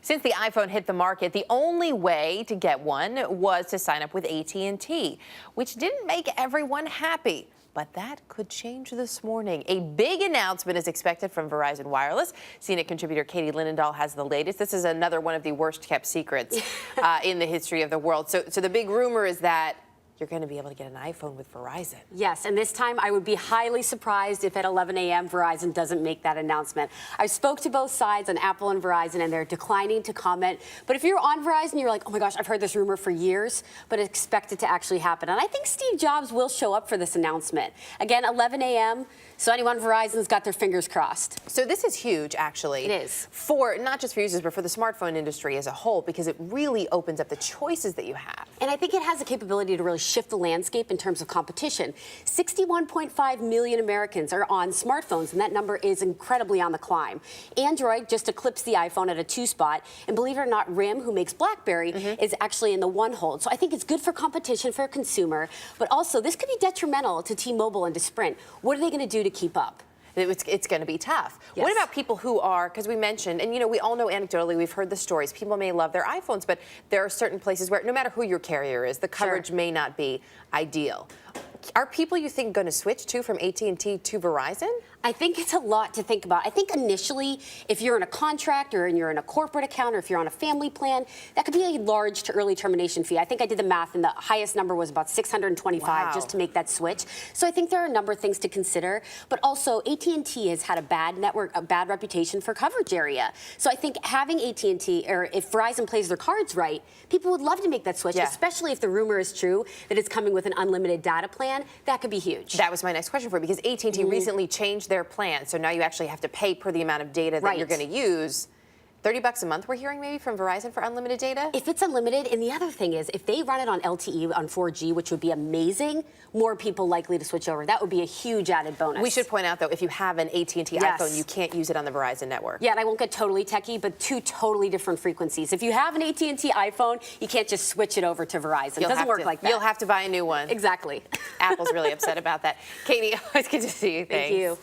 Since the iPhone hit the market, the only way to get one was to sign up with AT&T, which didn't make everyone happy. But that could change this morning. A big announcement is expected from Verizon Wireless. CNET contributor Katie Linendoll has the latest. This is another one of the worst kept secrets in the history of the world. So the big rumor is that you're going to be able to get an iPhone with Verizon. Yes, and this time I would be highly surprised if at 11 a.m. Verizon doesn't make that announcement. I spoke to both sides on Apple and Verizon, and they're declining to comment. But if you're on Verizon, you're like, oh my gosh, I've heard this rumor for years, but expect it to actually happen. And I think Steve Jobs will show up for this announcement. Again, 11 a.m., so anyone on Verizon's got their fingers crossed. So this is huge, actually. It is. For not just for users, but for the smartphone industry as a whole, because it really opens up the choices that you have. And I think it has the capability to really shift the landscape in terms of competition. 61.5 million Americans are on smartphones, and that number is incredibly on the climb. Android just eclipsed the iPhone at a 2 spot, and believe it or not, RIM, who makes BlackBerry, is actually in the 1 hold. So I think it's good for competition for a consumer, but also this could be detrimental to T-Mobile and to Sprint. What are they going to do to keep up? It's going to be tough. Yes. What about people who are, because we mentioned, and you know, we all know anecdotally, we've heard the stories, people may love their iPhones, but there are certain places where no matter who your carrier is, the coverage may not be ideal. Are people, you think, going to switch to from AT&T to Verizon? I think it's a lot to think about. I think initially, if you're in a contract or you're in a corporate account or if you're on a family plan, that could be a large to early termination fee. I think I did the math, and the highest number was about $625 just to make that switch. So I think there are a number of things to consider. But also, AT&T has had a bad network, a bad reputation for coverage area. So I think having AT&T, or if Verizon plays their cards right, people would love to make that switch, especially if the rumor is true that it's coming with an unlimited data plan. That could be huge. That was my next question for you, because AT&T recently changed their plan, so now you actually have to pay per the amount of data that you're going to use. $30 a month we're hearing maybe from Verizon for unlimited data? If it's unlimited, and the other thing is, if they run it on LTE on 4G, which would be amazing, more people likely to switch over. That would be a huge added bonus. We should point out, though, if you have an AT&T iPhone, you can't use it on the Verizon network. Yeah, and I won't get totally techie, but 2 totally different frequencies. If you have an AT&T iPhone, you can't just switch it over to Verizon. It doesn't work like that. You'll have to buy a new one. Exactly. Apple's really upset about that. Katie, always good to see you. Thanks. Thank you.